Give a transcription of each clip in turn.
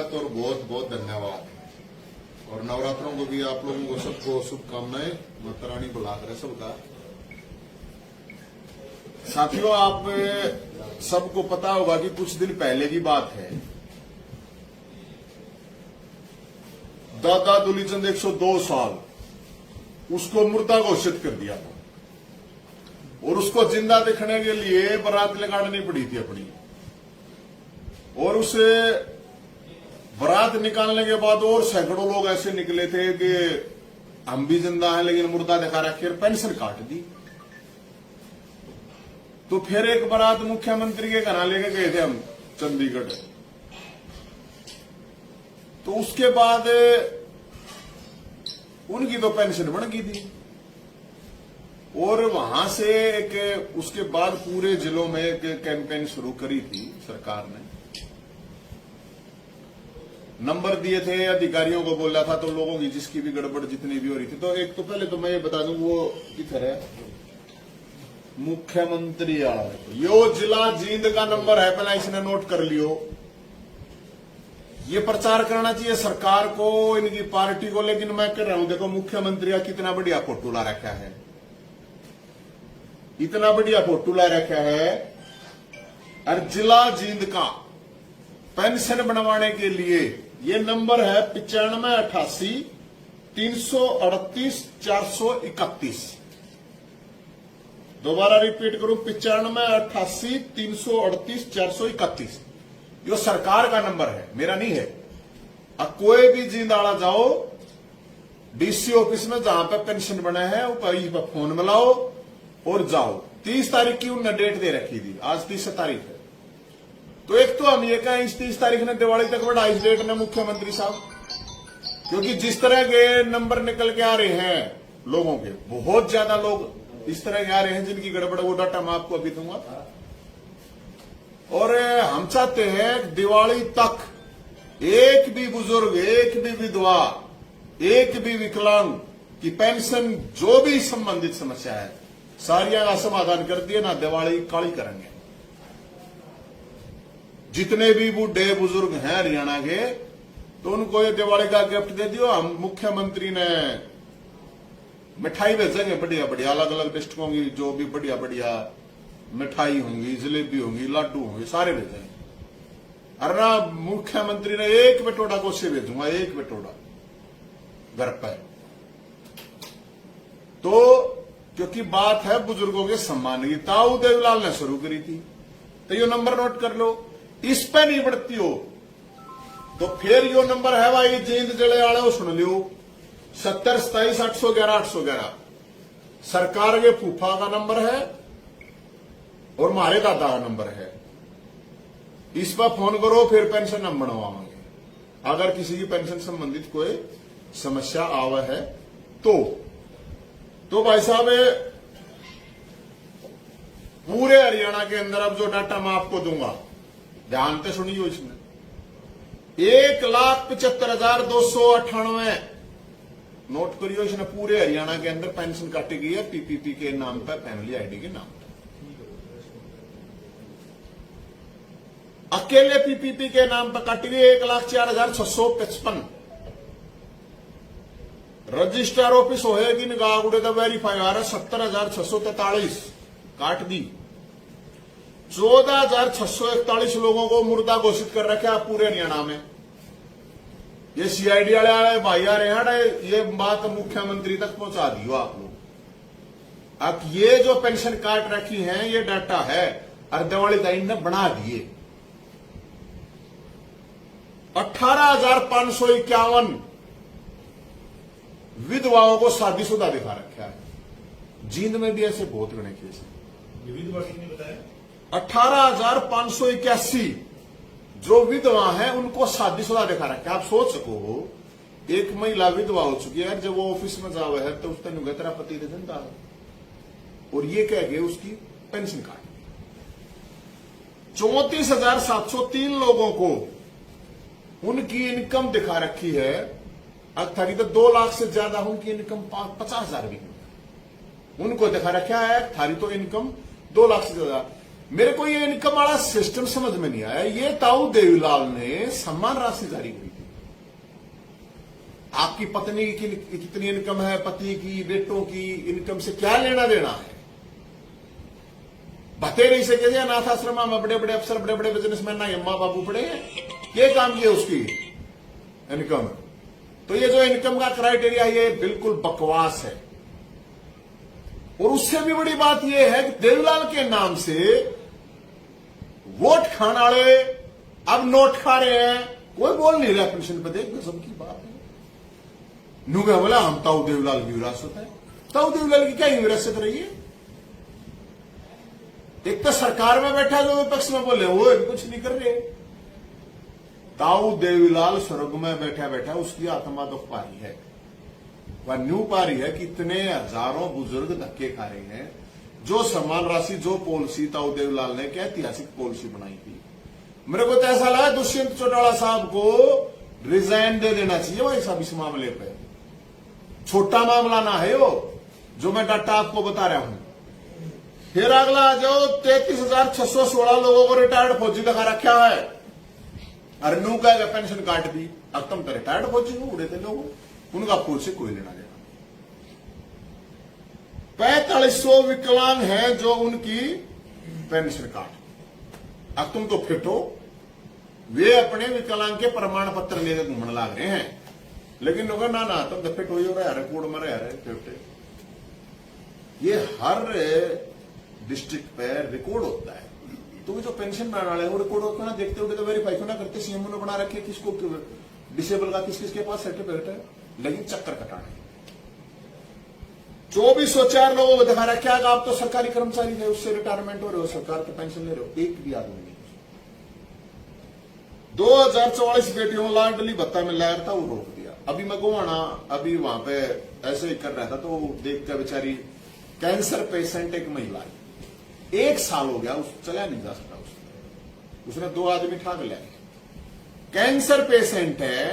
स्वागत और बहुत बहुत धन्यवाद। और नवरात्रों को भी आप लोगों को सबको शुभकामनाएं, माता रानी बुला कर सबका। साथियों, आप सबको पता होगा कि कुछ दिन पहले की बात है, दादा दुलीचंद 102 साल उसको मुर्दा घोषित कर दिया था और उसको जिंदा देखने के लिए बारात निकालनी पड़ी थी अपनी। और उसे बारात निकालने के बाद और सैकड़ों लोग ऐसे निकले थे कि हम भी जिंदा हैं लेकिन मुर्दा दिखा रखे, पेंशन काट दी। तो फिर एक बारात मुख्यमंत्री के घर लेके गए थे हम चंडीगढ़। तो उसके बाद उनकी तो पेंशन बन गई थी और वहां से एक उसके बाद पूरे जिलों में एक कैंपेन शुरू करी थी सरकार ने। नंबर दिए थे, अधिकारियों को बोला था, तो लोगों की जिसकी भी गड़बड़ जितनी भी हो रही थी। तो एक तो पहले तो मैं ये बता दूं, वो किधर है मुख्यमंत्री यो जिला जींद का नंबर है, पहले इसने नोट कर लियो। ये प्रचार करना चाहिए सरकार को, इनकी पार्टी को, लेकिन मैं कह रहा हूं देखो मुख्यमंत्री का कितना बढ़िया फोटो ला रखा है, इतना बढ़िया फोटो ला रखा है। और जिला जींद का पेंशन बनवाने के लिए ये नंबर है 9588 338 431। दोबारा रिपीट करूं, 9588 338 431। यो सरकार का नंबर है, मेरा नहीं है। अब कोई भी जींदाड़ा जाओ डीसी ऑफिस में जहां पे पेंशन बना है वो फोन मिलाओ और जाओ। 30 तारीख की उन्होंने डेट दे रखी थी, आज 30 तारीख है। तो एक तो हम ये कहें इस 30 तारीख ने दिवाली तक बढ़ा इस डेट ने मुख्यमंत्री साहब, क्योंकि जिस तरह के नंबर निकल के आ रहे हैं लोगों के, बहुत ज्यादा लोग इस तरह के आ रहे हैं जिनकी गड़बड़, वो डाटा मैं आपको अभी दूंगा। और हम चाहते हैं दिवाली तक एक भी बुजुर्ग, एक भी विधवा, एक भी विकलांग की पेंशन, जो भी संबंधित समस्या है सारिया का समाधान कर दिए ना, दिवाली काली करेंगे। जितने भी बूढ़े बुजुर्ग हैं हरियाणा के, तो उनको ये दिवाली का गिफ्ट दे दियो। हम मुख्यमंत्री ने मिठाई भेजेंगे बढ़िया बढ़िया, अलग अलग डिस्ट्रिक्टों की जो भी बढ़िया बढ़िया मिठाई होंगी, जलेबी होंगी, लाडू होंगे, सारे भेजेंगे। अरे ना मुख्यमंत्री ने एक बटोड़ा को से भेजूंगा, एक बटोड़ा घर पर। तो क्योंकि बात है बुजुर्गों के सम्मान की, ताऊ देवीलाल ने शुरू करी थी। तो ये नंबर नोट कर लो, इस पे नहीं बढ़ती हो तो फिर यो नंबर है भाई जींद जड़े वाले, सुन लियो 70 27 811 811 सरकार के फूफा का नंबर है और हमारे दादा का नंबर है। इस पर फोन करो, फिर पेंशन हम बनवाएंगे। अगर किसी की पेंशन संबंधित कोई समस्या आवा है तो भाई साहब पूरे हरियाणा के अंदर अब जो डाटा मैं आपको दूंगा, ध्यान से सुनियो, इसमें 1,75,298 नोट करियो, इसने पूरे हरियाणा के अंदर पेंशन काटी गई है पीपीपी के नाम पर, फैमिली आईडी के नाम पर। अकेले पीपीपी के नाम पर काटी गई 1,04,655। रजिस्ट्रार ऑफिस होएगी निगाह तो वेरीफाई आ रहा 70,643 काट दी। 14,641 लोगों को मुर्दा घोषित कर रखा है पूरे हरियाणा में। ये सीआईडी वाले भाई आ रहे हैं, ये बात मुख्यमंत्री तक पहुंचा दियो आप लोग। अब ये जो पेंशन काट रखी है ये डाटा है, और दिवाली तक ने बना दिए। 18,551 विधवाओं को शादीशुदा दिखा रखा है। जींद में भी ऐसे बहुत गणे केस है। विधवा कितनी बताया? 18,581 जो विधवा है उनको शादीशुदा दिखा रखा है। आप सोच सको, एक महिला विधवा हो चुकी है, जब वो ऑफिस में जावे है तो उसने नुगे तेरा पति दे जनता है, और ये कह गए उसकी पेंशन काट। 34,703 लोगों को उनकी इनकम दिखा रखी है। अब थारी तो 2 लाख से ज्यादा उनकी इनकम 50,000 भी उनको दिखा रखा है। थारी तो इनकम 2 लाख से ज्यादा। मेरे को ये इनकम वाला सिस्टम समझ में नहीं आया। ये ताऊ देवीलाल ने सम्मान राशि जारी की थी। आपकी पत्नी की कितनी इनकम है, पति की, बेटों की इनकम से क्या लेना देना है? बतेरे से कहते अनाथ आश्रम में बड़े बड़े अफसर, बड़े बड़े बिजनेसमैन ना अम्मा बाबू पड़े हैं, ये काम किया उसकी इनकम। तो ये जो इनकम का क्राइटेरिया ये बिल्कुल बकवास है। और उससे भी बड़ी बात यह है कि देवीलाल के नाम से वोट खाने वाले अब नोट खा रहे हैं, कोई बोल नहीं रहा पेंशन पर। देख गजब की बात है। नूगा बोला हम ताऊ देवीलाल की विरासत है। ताऊ देवीलाल की क्या विरासत रही है? एक तो सरकार में बैठा जो विपक्ष में बोले वो भी कुछ नहीं कर रहे। ताऊ देवीलाल स्वर्ग में बैठा बैठा उसकी आत्मा दुख पा रही है। वह न्यू पा रही है कि इतने हजारों बुजुर्ग धक्के खा रहे हैं। जो सम्मान राशि, जो पॉलिसी ताऊ देवीलाल ने क्या ऐतिहासिक पॉलिसी बनाई थी। मेरे को तो ऐसा लगा दुष्यंत चौटाला साहब को रिजाइन दे देना चाहिए भाई साहब इस मामले पे। छोटा मामला ना है वो जो मैं डाटा आपको बता रहा हूं। फिर अगला जो 33,616 लोगों को रिटायर्ड फौजी लगा रखा है। अरे नू का पेंशन काट दी। अब तुम तो रिटायर्ड फौजी हो, उड़े थे लोग, उनका फौज से कोई लेना देना। 4500 विकलांग हैं जो उनकी पेंशन काट। अब तुम तो फिट हो, वे अपने विकलांग के प्रमाण पत्र लेकर घूमने लग रहे हैं। लेकिन लोग ना ना तुम तो फिट हो रहा है, रिपोर्ट में रह रहे। ये हर डिस्ट्रिक्ट पे रिकॉर्ड होता है। तो जो पेंशन बनाने वाले वो रिकॉर्ड होता है ना, देखते हुए तो वेरीफाई क्यों ना करते। सीएम ने बना रखे किसको डिसेबल का किस किसके पास सर्टिफिकेट है, लेकिन चक्कर कटाने 2404 लोगों को दिखा रखा है। आप तो सरकारी कर्मचारी है, उससे रिटायरमेंट हो रहे हो, सरकार की पेंशन ले रहे हो, एक भी आदमी नहीं। 2044 बेटियों लाडली भत्ता मिल रहा था, वो रोक दिया। अभी मैं गोवाना अभी वहां पे ऐसे ही कर रहा था तो देख कर बेचारी कैंसर पेशेंट एक महिला, 1 साल हो गया उस चला नहीं जा सकता। उसने 2 आदमी ठाक लिया, कैंसर पेशेंट है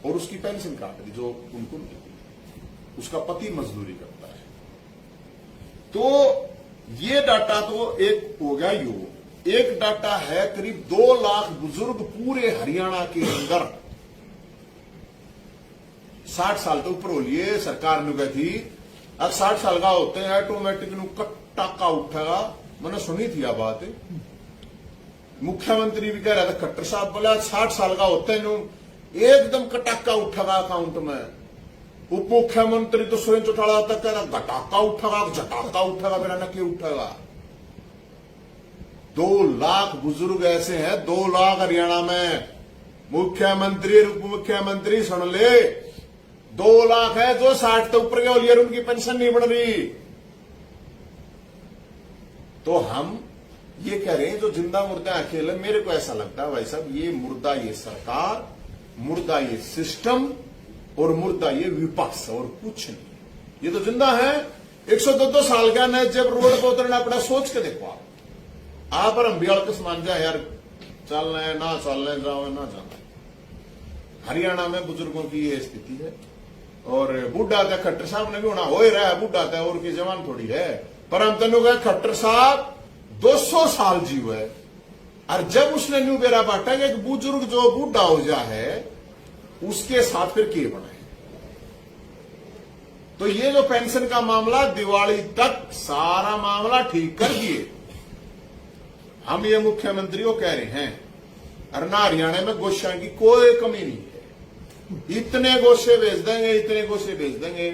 और उसकी पेंशन काट दी जो उनको नहीं। उसका पति मजदूरी करता है। तो ये डाटा तो एक हो गया। एक डाटा है करीब 2 लाख बुजुर्ग पूरे हरियाणा के अंदर 60 साल तो ऊपर हो लिए। सरकार ने कही थी अब 60 साल का होते हैं ऑटोमेटिक टाका उठेगा। मैंने सुनी थी यह बात, मुख्यमंत्री भी कह रहा था, खट्टर साहब बोला 60 साल का होते हैं एकदम कटाका उठेगा अकाउंट में। उप मुख्यमंत्री तो सुरेंद्र चौटाला तक कह रहा घटाका उठेगा, झटाका उठेगा, मेरा न क्यों उठेगा। 2 लाख बुजुर्ग ऐसे हैं, 2 लाख हरियाणा में। मुख्यमंत्री उप मुख्यमंत्री सुन ले, 2 लाख है जो 60 से ऊपर के होलियर उनकी पेंशन नहीं बढ़ रही। तो हम ये कह रहे हैं जो जिंदा मुर्दा अकेले। मेरे को ऐसा लगता है भाई साहब ये मुर्दा ये सरकार, मुर्दा ये सिस्टम और मुर्दा ये विपक्ष और कुछ नहीं। ये तो जिंदा है। 102 साल का न जब रोड पर उतरना पड़ा, सोच के देखो आप पर हम बियाल के मान जाए यार, चलना है ना चलना है, जाओ ना जाना। हरियाणा में बुजुर्गों की ये स्थिति है। और बूढ़ा था खट्टर साहब ने भी होना हो ही रहा है, बूढ़ा था और की जवान थोड़ी है। पर हम तेनों कहे खट्टर साहब 200 साल जीव है। और जब उसने न्यू बेरा बांटा कि बुजुर्ग जो बूढ़ा हो जा है उसके साथ फिर के बना है। तो ये जो पेंशन का मामला दिवाली तक सारा मामला ठीक कर दिए। हम ये मुख्यमंत्री को कह रहे हैं, अरना हरियाणा में गोशियां की कोई कमी नहीं है। इतने गोशे भेज देंगे, इतने गोशे भेज देंगे,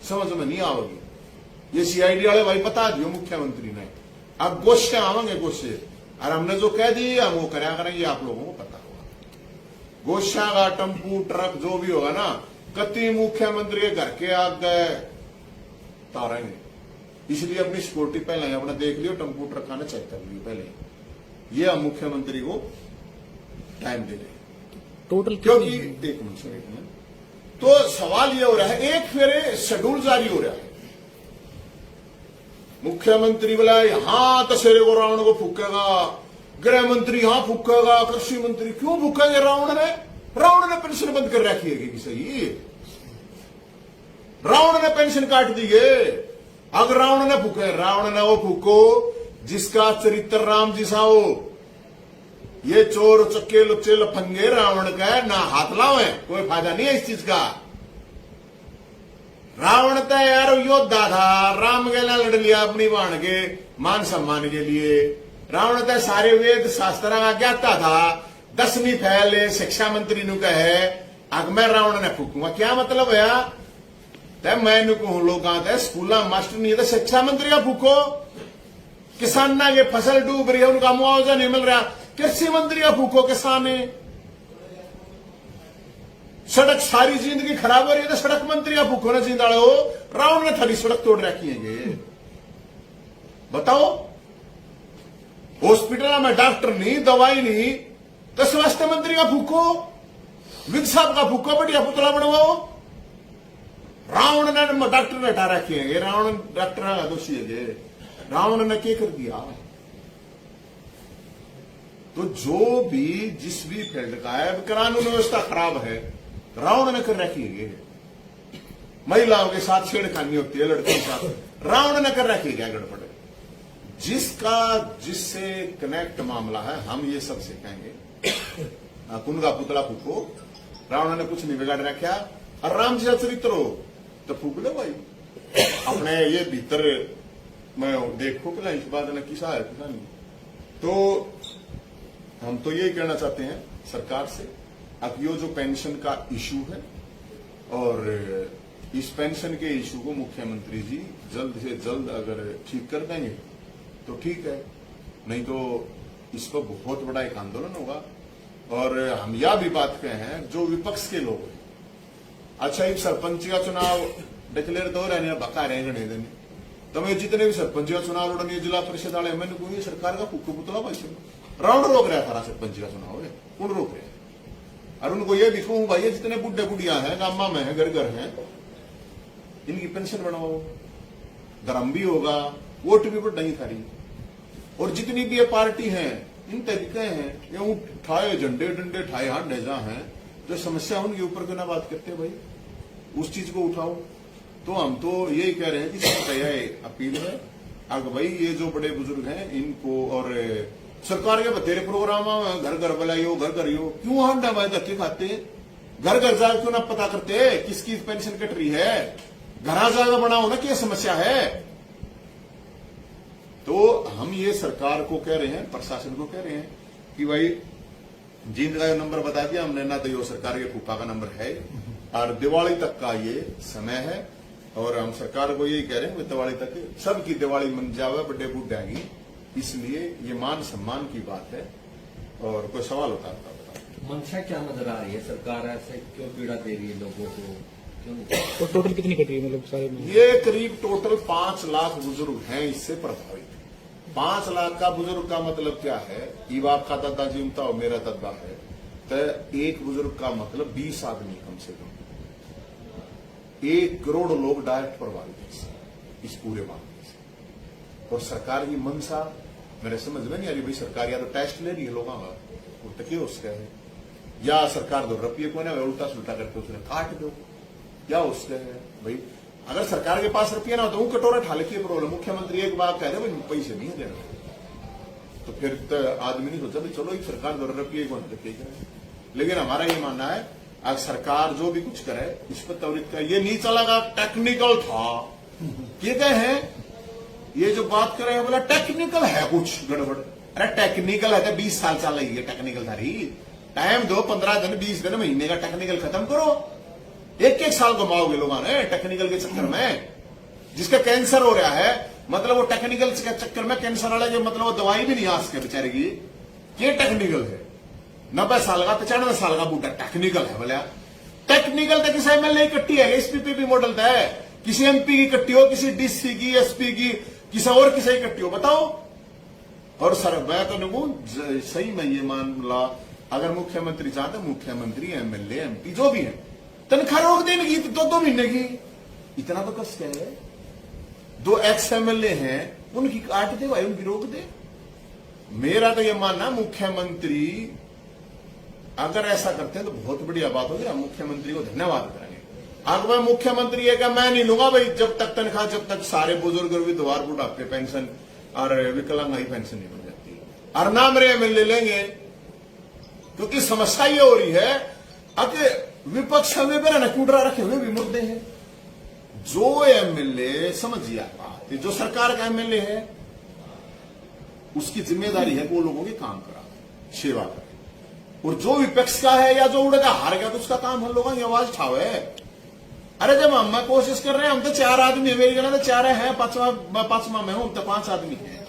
समझ में नहीं आओगी। ये सीआईडी वाले भाई बता दियो मुख्यमंत्री ने, अब गोशे आवेंगे गोशे। और हमने जो कह दी हम वो कराया करेंगे, आप लोगों को पता होगा। गोशा का टम्पू ट्रक जो भी होगा ना, कति मुख्यमंत्री के घर के आगे तारेंगे। इसलिए अपनी सिक्योरिटी पहले अपना देख लियो, टम्पू ट्रक आने चेक कर लियो पहले। ये हम मुख्यमंत्री को टाइम दे रहे टोटल, क्योंकि एक मिनट तो सवाल ये हो रहा है, एक फिर शेड्यूल जारी हो रहा है। मुख्यमंत्री बोला यहां दशहरे को रावण को फूकेगा, गृह मंत्री यहां फूकेगा, कृषि मंत्री क्यों फूकेंगे रावण ने? रावण ने पेंशन बंद कर रखी है कि सही? रावण ने पेंशन काट दी है। अगर रावण ने फूके, रावण ने वो फूको जिसका चरित्र राम जी सा हो। ये चोर चक्के लुच्चे लफंगे रावण का ना हाथ लावे, कोई फायदा नहीं है इस चीज का। रावण तो यार योद्धा था, राम के लिए लड़ लिया अपनी बाण के मान सम्मान के लिए। रावण तो सारे वेद शास्त्र का ज्ञाता था। 10वीं फैल शिक्षा मंत्री नु कहे अग मैं रावण ने फूकूंगा, क्या मतलब है? तय मैं कहूं लोग स्कूल मास्टर नहीं है तो शिक्षा मंत्री का फूको। किसान ना ये फसल डूब रही है, उनका मुआवजा नहीं मिल रहा, कृषि मंत्री का फूको। किसान है, सड़क सारी जिंदगी खराब हो रही है तो सड़क मंत्री का फूको ना। जिंदाड़े हो, रावण ने थारी सड़क तोड़ रखी है, बताओ। हॉस्पिटल में डॉक्टर नहीं, दवाई नहीं तो स्वास्थ्य मंत्री का फूको, विद साहब का फूको, बढ़िया पुतला बनवाओ। रावण ने डॉक्टर ने हटा रखे हैं, रावण डॉक्टर का दोषी है। रावण ने क्या कर दिया? तो जो भी जिस भी फील्ड का है कानून व्यवस्था खराब है, रावण ने कर रखी है। महिलाओं के साथ छेड़खानी होती है, लड़कियों के साथ, रावण ने कर रखी है। क्या गड़बड़? जिसका जिससे कनेक्ट मामला है हम ये सब सिखाएंगे। कुन का पुतला फूको, रावण ने कुछ नहीं बिगाड़ रखा। और राम जी का चरित्र हो तो फूक लो भाई अपने ये भीतर में देखो कि इस बात ने किसा है किसा नहीं। तो हम तो यही कहना चाहते हैं सरकार से, अब ये जो पेंशन का इशू है और इस पेंशन के इशू को मुख्यमंत्री जी जल्द से जल्द अगर ठीक कर देंगे तो ठीक है, नहीं तो इस पर बहुत बड़ा एक आंदोलन होगा। और हम यह भी बात कहे हैं जो विपक्ष के लोग हैं, अच्छा एक सरपंच का चुनाव डिक्लेयर तो रहने बका रहे गणे दिन तो मैं जितने भी सरपंच का चुनाव लड़ने जिला परिषद वाले मैंने कोई सरकार का फूको पुतला पैसे राउंड रोक रहा था सरपंच का चुनाव है, कौन रोक रहे हैं? और उनको ये भी कहूं भाई जितने बुढ़े बुढ़िया हैं, गामा में है, घर घर हैं, इनकी पेंशन बनवाओ, धर्म भी होगा, वोट भी बढ़ नहीं थारी। और जितनी भी ये पार्टी है इन तरीके हैं, ये उठाए झंडे डंडे ठाए हांडे जहां हैं, जो समस्या उनके ऊपर क्यों ना बात करते भाई, उस चीज को उठाओ। तो हम तो यही कह रहे हैं कि सबका अपील है अगर भाई ये जो बड़े बुजुर्ग हैं इनको, और सरकार के बतेरे प्रोग्राम घर घर बुलाइयो, घर घर यो, क्यों हांडा भाई धक्के खाते? घर घर जाकर क्यों ना पता करते किसकी पेंशन कट रही है? घरा जाकर बनाओ ना, क्या समस्या है? तो हम ये सरकार को कह रहे हैं, प्रशासन को कह रहे हैं कि भाई जींद का नंबर बता दिया हमने ना, तो ये सरकार के फूफा का नंबर है और दिवाली तक का ये समय है। और हम सरकार को यही कह रहे हैं दिवाली तक सबकी दिवाली मन जावे, बड़े बूढ़े आएंगी, इसलिए ये मान सम्मान की बात है। और कोई सवाल होता है बता। मंशा क्या नजर आ रही है? सरकार ऐसे क्यों पीड़ा दे रही है लोगों को? क्यों? तो टोटल कितनी कटी है? मतलब सारे ये करीब टोटल 5 लाख बुजुर्ग हैं इससे प्रभावित। 5 लाख का बुजुर्ग का मतलब क्या है? ई बाप का दादा जीवता हो, मेरा दादा है, तो एक बुजुर्ग का मतलब 20 आदमी कम से कम, 1 करोड़ लोग डायरेक्ट प्रभावित है इस पूरे मामले से। और सरकार की मंशा मेरे समझ में नहीं आ रही भाई, सरकार या तो टैक्स ले रही है लोगों का, उल्टा क्यों उसका है, या सरकार 2 रुपये को ना उल्टा सुल्टा करके उसने काट दो, क्या उसका है भाई? अगर सरकार के पास रुपया ना हो तो वो कटोरा ठाले की प्रॉब्लम। मुख्यमंत्री एक बात कह रहे भाई पैसे नहीं देना, तो फिर तो आदमी नहीं सोचा भाई चलो एक सरकार 2 रुपये को रखेगा। लेकिन हमारा ये मानना है अगर सरकार जो भी कुछ करे इस पर त्वरित का, ये नहीं चलेगा, टेक्निकल था, ये कहे हैं ये जो बात कर रहे हैं बोला टेक्निकल है कुछ गड़बड़। अरे टेक्निकल है तो 20 साल चल रही है टेक्निकल थारी, टाइम दो 15 दिन 20 दिन महीने का टेक्निकल खत्म करो। 1-1 साल कमाओगे लोगों ने टेक्निकल के चक्कर में। जिसका कैंसर हो रहा है मतलब वो टेक्निकल के चक्कर में कैंसर वाला जो मतलब वो दवाई भी नहीं आ सके बेचारे की, ये टेक्निकल है। 90 साल का 95 साल का बूढ़ा टेक्निकल है बोला। टेक्निकल तो किसी एमएलए की कट्टी है, इस पीपीपी मॉडल तो है, किसी एमपी की कट्टी हो, किसी डीसी की, एसपी की, किसी और किसी की कट्टी हो, बताओ। और सर मैं तो नहीं सही में ये मामला अगर मुख्यमंत्री चाहते, मुख्यमंत्री एमएलए एमपी जो भी है तनख्वाह रोक देने की 2-2 महीने की, इतना तो कष्ट है। 2 एक्स एमएलए हैं उनकी काट दे भाई, उनकी रोक दे। मेरा तो यह मानना मुख्यमंत्री अगर ऐसा करते हैं तो बहुत बढ़िया बात होगी, हम मुख्यमंत्री को धन्यवाद करेंगे। अगर मुख्यमंत्री है कि मैं नहीं लूंगा भाई जब तक तनख्वाह, जब तक सारे बुजुर्ग विधवा बुढ़ापे पेंशन और विकलांग पेंशन नहीं बन जाती, और ना मेरे एमएलए लेंगे, क्योंकि समस्या ये हो रही है कि विपक्ष हमें पर ना कूटरा रखे हुए भी मुद्दे हैं। जो एमएलए समझिए बात, जो सरकार का एमएलए है उसकी जिम्मेदारी है वो लोगों के काम करा, सेवा करे, और जो विपक्ष का है या जो उड़ेगा हार गया तो उसका काम हम लोगों की आवाज उठावे। अरे जब हम कोशिश कर रहे हैं, हम तो 4 आदमी है, मेरी गणना तो 4 है, पांचवा में हूं, हम तो 5 आदमी हैं।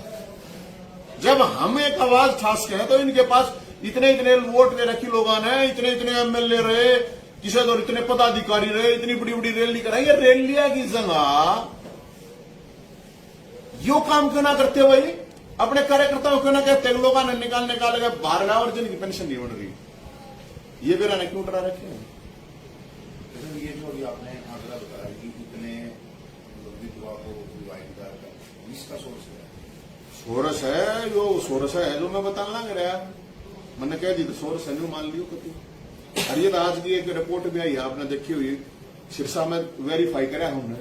जब हम एक आवाज ठास के हैं तो इनके पास इतने इतने वोट दे रखी लोगों ने, इतने इतने एमएलए रहे, किसी तो इतने पदाधिकारी रहे, इतनी बड़ी बड़ी रैली कराई। ये रैलियां की जगह यो काम क्यों ना करते भाई? अपने कार्यकर्ताओं क्यों ना कहते लोगों ने निकाल बाहर लाओ और जिनकी पेंशन नहीं बन रही, ये बेरा ने क्यों डरा रखे हैं? ये जो अभी आपने आंकड़ा बताया कि इतने विधवा को विवाहित कर, इसका सोर्स है? सोरस है, जो सोरस है जो मैं बताना लग रहा, मैंने कह दी तो सोरस है, मान लियो कभी। और ये तो आज की एक रिपोर्ट भी आई है, आपने देखी हुई, सिरसा में वेरीफाई करा हमने।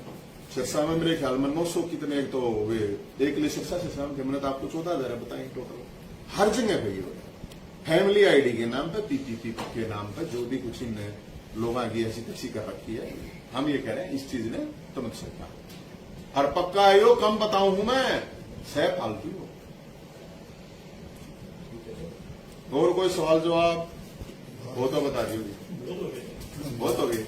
सिरसा में मेरे ख्याल में 900 कितने, एक तो वे एक लिए सिरसा में थे, मैंने तो आपको 14,000 बताई टोटल। हर जगह पे ये फैमिली आईडी के नाम पे, पीपीपी के नाम पे जो भी कुछ इन लोगों की ऐसी तैसी कर रखी है, हम ये कह रहे हैं इस चीज ने तुम सकता। और पक्का है यो, कम बताऊं हूं मैं, सह फालतू हो। और कोई सवाल जवाब हो तो बता दीजिए। बहुत हो गई।